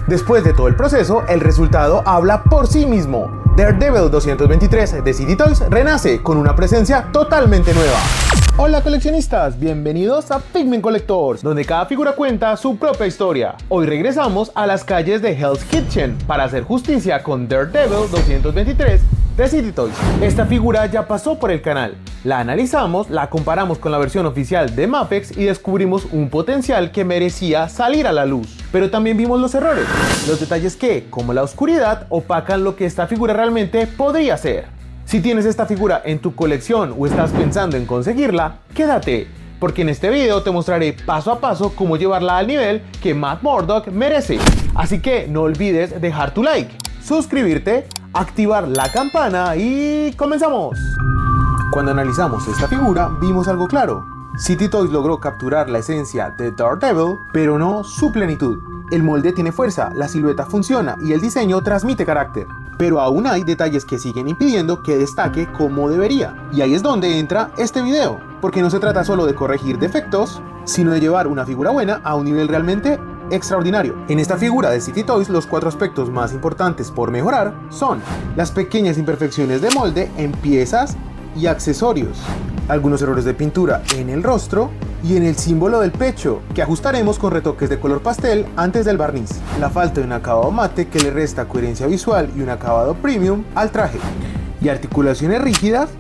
Después de todo el proceso, el resultado habla por sí mismo. Daredevil 223 de City Toys renace con una presencia totalmente nueva. Hola coleccionistas, bienvenidos a Figment Collectors, donde cada figura cuenta su propia historia. Hoy regresamos a las calles de Hell's Kitchen para hacer justicia con Daredevil 223 de City Toys. Esta figura ya pasó por el canal, la analizamos, la comparamos con la versión oficial de Mafex y descubrimos un potencial que merecía salir a la luz. Pero también vimos los errores, los detalles que, como la oscuridad, opacan lo que esta figura realmente podría ser. Si tienes esta figura en tu colección o estás pensando en conseguirla, quédate, porque en este video te mostraré paso a paso cómo llevarla al nivel que Matt Murdock merece. Así que no olvides dejar tu like, suscribirte, activar la campana y ¡comenzamos! Cuando analizamos esta figura vimos algo claro. City Toys logró capturar la esencia de Daredevil, pero no su plenitud. El molde tiene fuerza, la silueta funciona y el diseño transmite carácter. Pero aún hay detalles que siguen impidiendo que destaque como debería. Y ahí es donde entra este video, porque no se trata solo de corregir defectos, sino de llevar una figura buena a un nivel realmente extraordinario. En esta figura de City Toys, los 4 aspectos más importantes por mejorar son las pequeñas imperfecciones de molde en piezas y accesorios, algunos errores de pintura en el rostro y en el símbolo del pecho, que ajustaremos con retoques de color pastel antes del barniz, la falta de un acabado mate que le resta coherencia visual y un acabado premium al traje, y articulaciones rígidas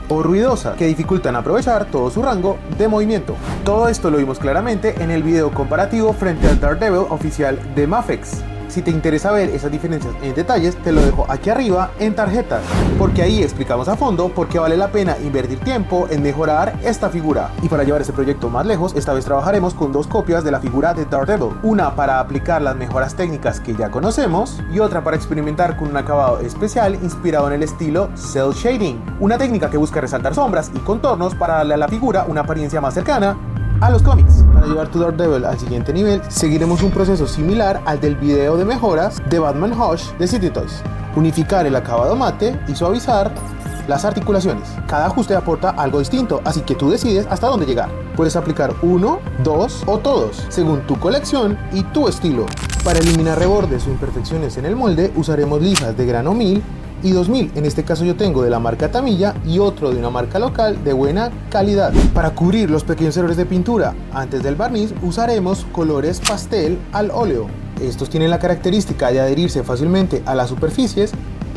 o ruidosas que dificultan aprovechar todo su rango de movimiento. Todo esto lo vimos claramente en el video comparativo frente al Daredevil oficial de Mafex. Si te interesa ver esas diferencias en detalles, te lo dejo aquí arriba en tarjetas, porque ahí explicamos a fondo por qué vale la pena invertir tiempo en mejorar esta figura. Y para llevar este proyecto más lejos, esta vez trabajaremos con 2 copias de la figura de Daredevil, una para aplicar las mejoras técnicas que ya conocemos y otra para experimentar con un acabado especial inspirado en el estilo Cel Shading, una técnica que busca resaltar sombras y contornos para darle a la figura una apariencia más cercana a los cómics. Para llevar tu Daredevil al siguiente nivel, seguiremos un proceso similar al del video de mejoras de Batman Hush de City Toys. Unificar el acabado mate y suavizar las articulaciones. Cada ajuste aporta algo distinto, así que tú decides hasta dónde llegar. Puedes aplicar 1, 2 o todos, según tu colección y tu estilo. Para eliminar rebordes o imperfecciones en el molde, usaremos lijas de grano 1000 y 2000, en este caso yo tengo de la marca Tamiya y otro de una marca local de buena calidad. Para cubrir los pequeños errores de pintura antes del barniz, usaremos colores pastel al óleo. Estos tienen la característica de adherirse fácilmente a las superficies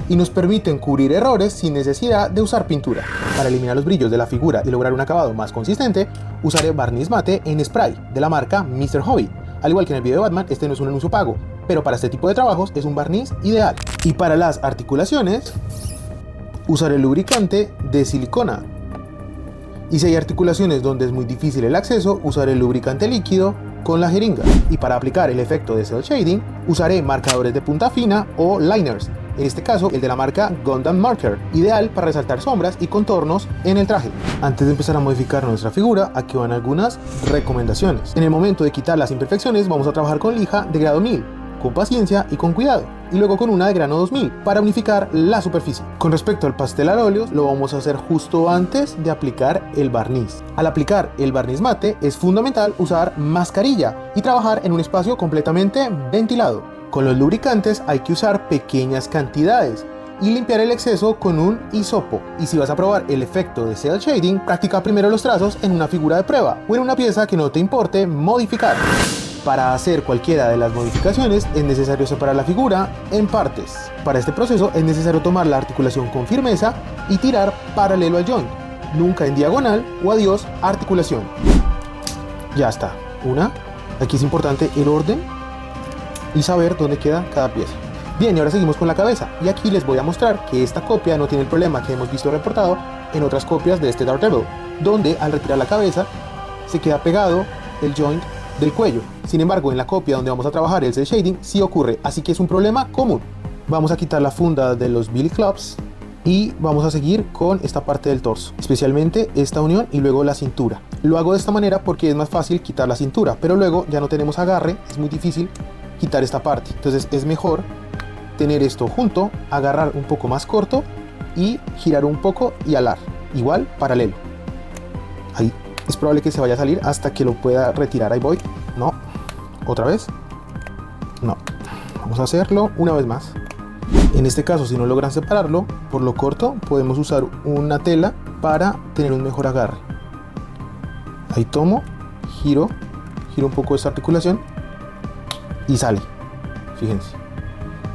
y nos permiten cubrir errores sin necesidad de usar pintura. Para eliminar los brillos de la figura y lograr un acabado más consistente, usaré barniz mate en spray de la marca Mr. Hobby. Al igual que en el video de Batman, este no es un anuncio pago, pero para este tipo de trabajos es un barniz ideal. Y para las articulaciones, usaré lubricante de silicona. Y si hay articulaciones donde es muy difícil el acceso, usaré lubricante líquido con la jeringa. Y para aplicar el efecto de Cel Shading, usaré marcadores de punta fina o liners. En este caso, el de la marca Gundam Marker, ideal para resaltar sombras y contornos en el traje. Antes de empezar a modificar nuestra figura, aquí van algunas recomendaciones. En el momento de quitar las imperfecciones, vamos a trabajar con lija de grado 1000, con paciencia y con cuidado, y luego con una de grano 2000 para unificar la superficie. Con respecto al pastel al óleo, lo vamos a hacer justo antes de aplicar el barniz. Al aplicar el barniz mate, es fundamental usar mascarilla y trabajar en un espacio completamente ventilado. Con los lubricantes hay que usar pequeñas cantidades y limpiar el exceso con un hisopo. Y si vas a probar el efecto de Cel Shading, practica primero los trazos en una figura de prueba o en una pieza que no te importe modificar. Para hacer cualquiera de las modificaciones es necesario separar la figura en partes. Para este proceso es necesario tomar la articulación con firmeza y tirar paralelo al joint, nunca en diagonal o adiós articulación. Ya está. Aquí es importante el orden y saber dónde queda cada pieza. Bien, y ahora seguimos con la cabeza, y aquí les voy a mostrar que esta copia no tiene el problema que hemos visto reportado en otras copias de este Daredevil, donde al retirar la cabeza se queda pegado el joint del cuello. Sin embargo, en la copia donde vamos a trabajar el Cel Shading sí ocurre, así que es un problema común. Vamos a quitar la funda de los Billy Clubs y vamos a seguir con esta parte del torso, especialmente esta unión y luego la cintura. Lo hago de esta manera porque es más fácil quitar la cintura, pero luego ya no tenemos agarre, es muy difícil quitar esta parte, entonces es mejor tener esto junto, agarrar un poco más corto y girar un poco y alar, igual paralelo. es probable que se vaya a salir hasta que lo pueda retirar. Ahí voy. No. Otra vez. No, vamos a hacerlo una vez más. En este caso, si no logran separarlo por lo corto, podemos usar una tela para tener un mejor agarre. Ahí tomo, giro un poco esta articulación y sale. Fíjense,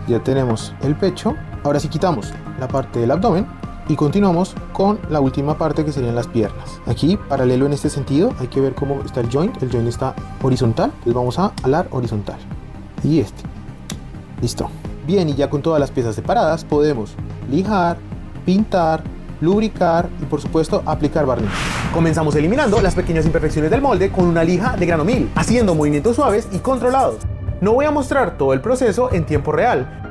ya tenemos el pecho. Ahora sí quitamos la parte del abdomen y continuamos con la última parte, que serían las piernas. Aquí, paralelo en este sentido, hay que ver cómo está el joint está horizontal, entonces vamos a alar horizontal y listo. Bien, y ya con todas las piezas separadas podemos lijar, pintar, lubricar y por supuesto aplicar barniz. Comenzamos eliminando las pequeñas imperfecciones del molde con una lija de grano 1000, haciendo movimientos suaves y controlados. No voy a mostrar todo el proceso en tiempo real,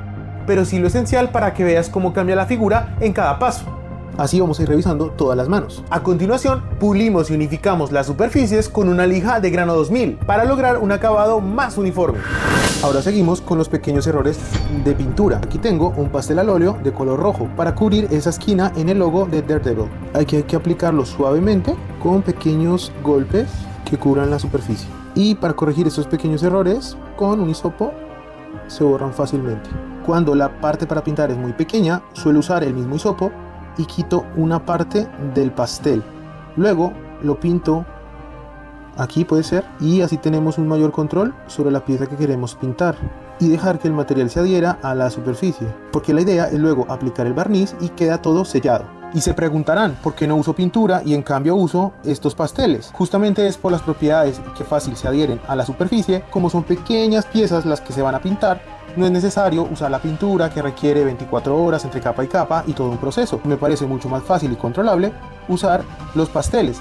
pero sí lo esencial para que veas cómo cambia la figura en cada paso. Así vamos a ir revisando todas las manos. A continuación, pulimos y unificamos las superficies con una lija de grano 2000 para lograr un acabado más uniforme. Ahora seguimos con los pequeños errores de pintura. Aquí tengo un pastel al óleo de color rojo para cubrir esa esquina en el logo de Daredevil. Aquí hay que aplicarlo suavemente con pequeños golpes que cubran la superficie. Y para corregir estos pequeños errores, con un hisopo se borran fácilmente. Cuando la parte para pintar es muy pequeña, suelo usar el mismo hisopo y quito una parte del pastel. Luego lo pinto aquí, puede ser, y así tenemos un mayor control sobre la pieza que queremos pintar y dejar que el material se adhiera a la superficie, porque la idea es luego aplicar el barniz y queda todo sellado. Y se preguntarán por qué no uso pintura y en cambio uso estos pasteles. Justamente es por las propiedades que fácil se adhieren a la superficie. Como son pequeñas piezas las que se van a pintar, no es necesario usar la pintura, que requiere 24 horas entre capa y capa y todo un proceso. Me parece mucho más fácil y controlable usar los pasteles,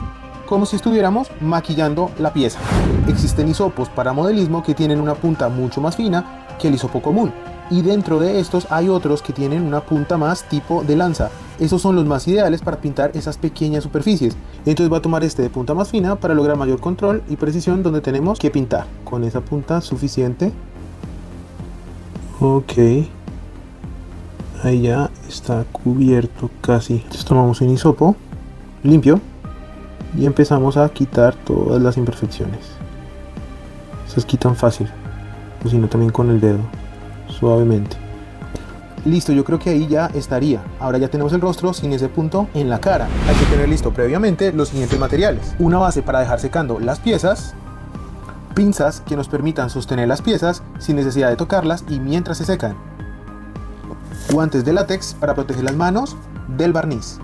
como si estuviéramos maquillando la pieza. Existen hisopos para modelismo que tienen una punta mucho más fina que el hisopo común, y dentro de estos hay otros que tienen una punta más tipo de lanza. Esos son los más ideales para pintar esas pequeñas superficies. Entonces voy a tomar este de punta más fina para lograr mayor control y precisión donde tenemos que pintar. Con esa punta suficiente. Ok, ahí ya está cubierto casi. Entonces tomamos un hisopo limpio y empezamos a quitar todas las imperfecciones. Se quitan fácil, o si no también con el dedo, suavemente. Listo, yo creo que ahí ya estaría. Ahora ya tenemos el rostro sin ese punto en la cara. Hay que tener listo previamente los siguientes materiales: una base para dejar secando las piezas, pinzas que nos permitan sostener las piezas sin necesidad de tocarlas y mientras se secan, guantes de látex para proteger las manos del barniz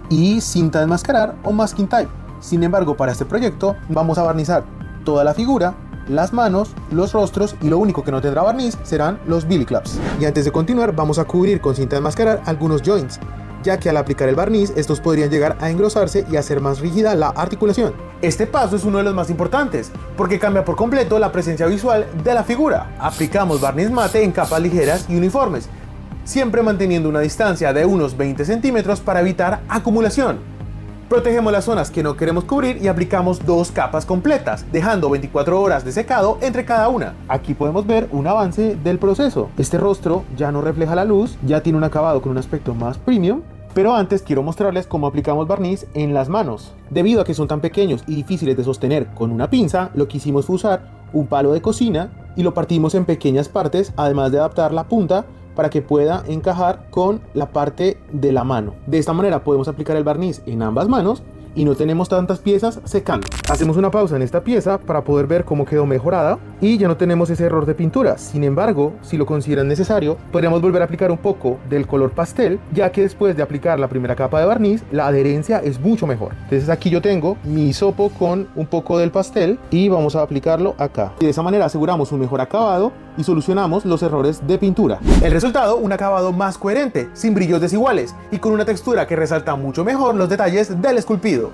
y cinta de enmascarar o masking tape. Sin embargo, para este proyecto vamos a barnizar toda la figura, las manos, los rostros, y lo único que no tendrá barniz serán los billy clubs. Y antes de continuar, vamos a cubrir con cinta de enmascarar algunos joints, ya que al aplicar el barniz estos podrían llegar a engrosarse y hacer más rígida la articulación. Este paso es uno de los más importantes porque cambia por completo la presencia visual de la figura. Aplicamos barniz mate en capas ligeras y uniformes, siempre manteniendo una distancia de unos 20 centímetros para evitar acumulación. Protegemos las zonas que no queremos cubrir y aplicamos 2 capas completas, dejando 24 horas de secado entre cada una. Aquí podemos ver un avance del proceso. Este rostro ya no refleja la luz, ya tiene un acabado con un aspecto más premium. Pero antes quiero mostrarles cómo aplicamos barniz en las manos. Debido a que son tan pequeños y difíciles de sostener con una pinza, lo que hicimos fue usar un palo de cocina y lo partimos en pequeñas partes, además de adaptar la punta para que pueda encajar con la parte de la mano. De esta manera podemos aplicar el barniz en ambas manos y no tenemos tantas piezas secando. Hacemos una pausa en esta pieza para poder ver cómo quedó mejorada y ya no tenemos ese error de pintura. Sin embargo, si lo consideran necesario, podríamos volver a aplicar un poco del color pastel, ya que después de aplicar la primera capa de barniz, la adherencia es mucho mejor. Entonces aquí yo tengo mi hisopo con un poco del pastel y vamos a aplicarlo acá. Y de esa manera aseguramos un mejor acabado y solucionamos los errores de pintura. El resultado, un acabado más coherente, sin brillos desiguales y con una textura que resalta mucho mejor los detalles del esculpido.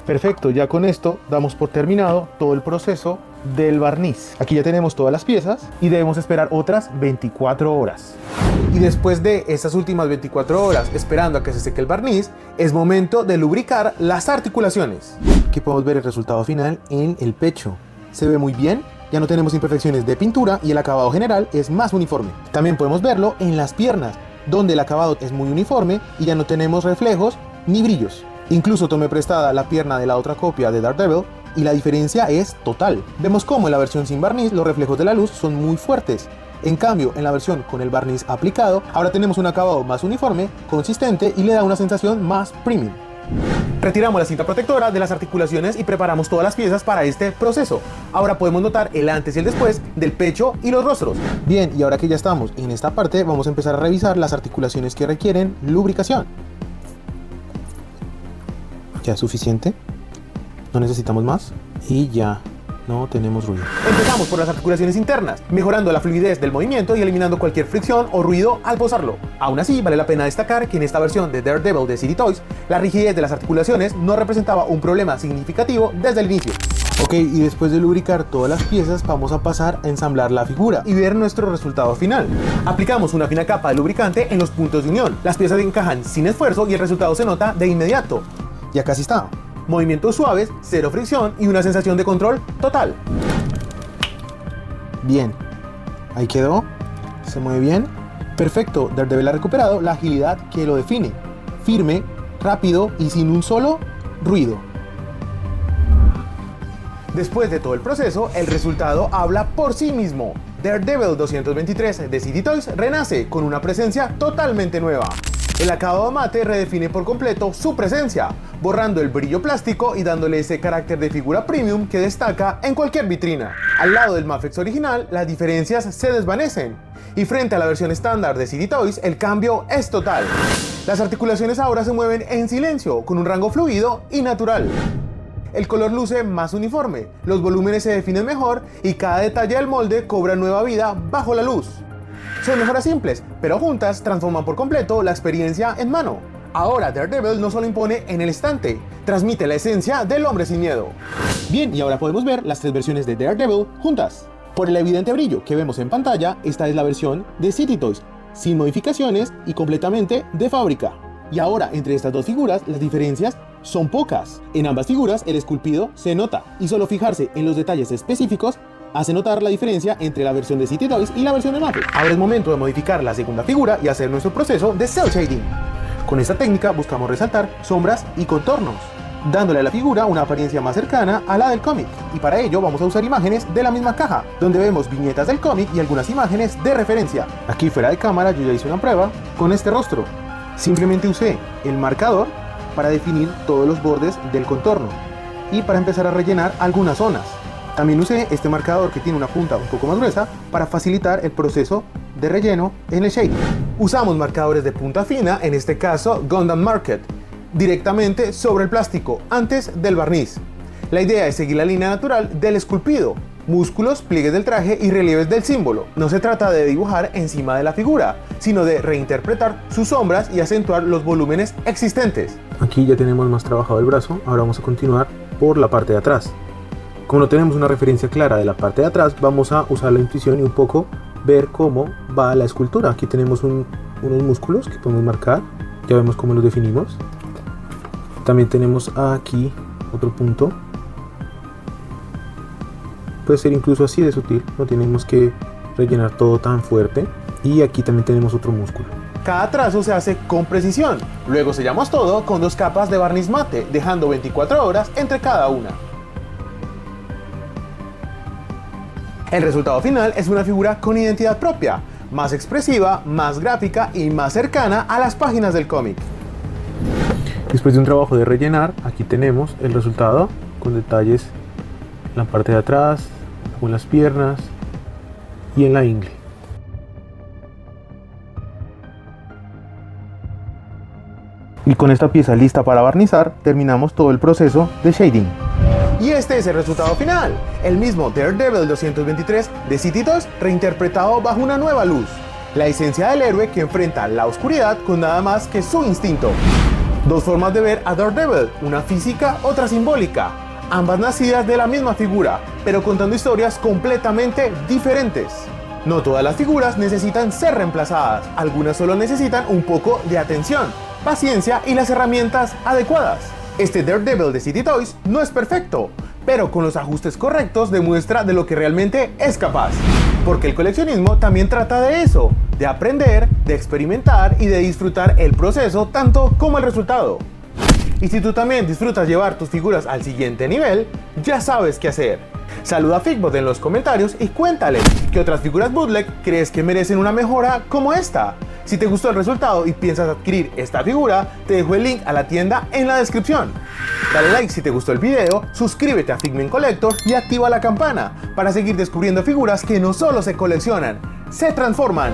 Perfecto, ya con esto damos por terminado todo el proceso del barniz. Aquí ya tenemos todas las piezas y debemos esperar otras 24 horas. Y después de estas últimas 24 horas esperando a que se seque el barniz, es momento de lubricar las articulaciones. Aquí podemos ver el resultado final en el pecho. Se ve muy bien, ya no tenemos imperfecciones de pintura y el acabado general es más uniforme. También podemos verlo en las piernas, donde el acabado es muy uniforme y ya no tenemos reflejos ni brillos. Incluso tomé prestada la pierna de la otra copia de Daredevil y la diferencia es total. Vemos cómo en la versión sin barniz los reflejos de la luz son muy fuertes. En cambio, en la versión con el barniz aplicado, ahora tenemos un acabado más uniforme, consistente y le da una sensación más premium. Retiramos la cinta protectora de las articulaciones y preparamos todas las piezas para este proceso. Ahora podemos notar el antes y el después del pecho y los rostros. Bien, y ahora que ya estamos en esta parte, vamos a empezar a revisar las articulaciones que requieren lubricación. Ya es suficiente, no necesitamos más y ya no tenemos ruido. Empezamos por las articulaciones internas, mejorando la fluidez del movimiento y eliminando cualquier fricción o ruido al posarlo. Aún así, vale la pena destacar que en esta versión de Daredevil de City Toys, la rigidez de las articulaciones no representaba un problema significativo desde el inicio. Ok, y después de lubricar todas las piezas, vamos a pasar a ensamblar la figura y ver nuestro resultado final. Aplicamos una fina capa de lubricante en los puntos de unión. Las piezas encajan sin esfuerzo y el resultado se nota de inmediato. Ya casi está. Movimientos suaves, cero fricción y una sensación de control total. Bien, ahí quedó, se mueve bien. Perfecto, Daredevil ha recuperado la agilidad que lo define. Firme, rápido y sin un solo ruido. Después de todo el proceso, el resultado habla por sí mismo. Daredevil 223 de City Toys renace con una presencia totalmente nueva. El acabado mate redefine por completo su presencia, borrando el brillo plástico y dándole ese carácter de figura premium que destaca en cualquier vitrina. Al lado del Mafex original, las diferencias se desvanecen, y frente a la versión estándar de City Toys, el cambio es total. Las articulaciones ahora se mueven en silencio, con un rango fluido y natural. El color luce más uniforme, los volúmenes se definen mejor y cada detalle del molde cobra nueva vida bajo la luz. Son mejoras simples, pero juntas transforman por completo la experiencia en mano. Ahora Daredevil no solo impone en el estante, transmite la esencia del hombre sin miedo. Bien, y ahora podemos ver las tres versiones de Daredevil juntas. Por el evidente brillo que vemos en pantalla, esta es la versión de City Toys, sin modificaciones y completamente de fábrica. Y ahora, entre estas dos figuras, las diferencias son pocas. En ambas figuras, el esculpido se nota, y solo fijarse en los detalles específicos hace notar la diferencia entre la versión de City Toys y la versión de Mafex. Ahora es momento de modificar la segunda figura y hacer nuestro proceso de cel shading. Con esta técnica buscamos resaltar sombras y contornos, dándole a la figura una apariencia más cercana a la del cómic. Y para ello vamos a usar imágenes de la misma caja, donde vemos viñetas del cómic y algunas imágenes de referencia. Aquí fuera de cámara yo ya hice una prueba con este rostro. Simplemente usé el marcador para definir todos los bordes del contorno y para empezar a rellenar algunas zonas. También usé este marcador que tiene una punta un poco más gruesa para facilitar el proceso de relleno en el shading. Usamos marcadores de punta fina, en este caso Gundam Market, directamente sobre el plástico antes del barniz. La idea es seguir la línea natural del esculpido, músculos, pliegues del traje y relieves del símbolo. No se trata de dibujar encima de la figura, sino de reinterpretar sus sombras y acentuar los volúmenes existentes. Aquí ya tenemos más trabajado el brazo, ahora vamos a continuar por la parte de atrás. Como no tenemos una referencia clara de la parte de atrás, vamos a usar la intuición y un poco ver cómo va la escultura. Aquí tenemos unos músculos que podemos marcar, ya vemos cómo los definimos. También tenemos aquí otro punto. Puede ser incluso así de sutil, no tenemos que rellenar todo tan fuerte. Y aquí también tenemos otro músculo. Cada trazo se hace con precisión, luego sellamos todo con 2 capas de barniz mate, dejando 24 horas entre cada una. El resultado final es una figura con identidad propia, más expresiva, más gráfica y más cercana a las páginas del cómic. Después de un trabajo de rellenar, aquí tenemos el resultado con detalles en la parte de atrás, en las piernas y en la ingle. Y con esta pieza lista para barnizar, terminamos todo el proceso de shading. Y este es el resultado final, el mismo Daredevil 223 de City Toys reinterpretado bajo una nueva luz. La esencia del héroe que enfrenta la oscuridad con nada más que su instinto. Dos formas de ver a Daredevil, una física, otra simbólica. Ambas nacidas de la misma figura, pero contando historias completamente diferentes. No todas las figuras necesitan ser reemplazadas, algunas solo necesitan un poco de atención, paciencia y las herramientas adecuadas. Este Daredevil de City Toys no es perfecto, pero con los ajustes correctos demuestra de lo que realmente es capaz. Porque el coleccionismo también trata de eso, de aprender, de experimentar y de disfrutar el proceso tanto como el resultado. Y si tú también disfrutas llevar tus figuras al siguiente nivel, ya sabes qué hacer. Saluda a Figgbot en los comentarios y cuéntale qué otras figuras bootleg crees que merecen una mejora como esta. Si te gustó el resultado y piensas adquirir esta figura, te dejo el link a la tienda en la descripción. Dale like si te gustó el video, suscríbete a Figment Collector y activa la campana para seguir descubriendo figuras que no solo se coleccionan, se transforman.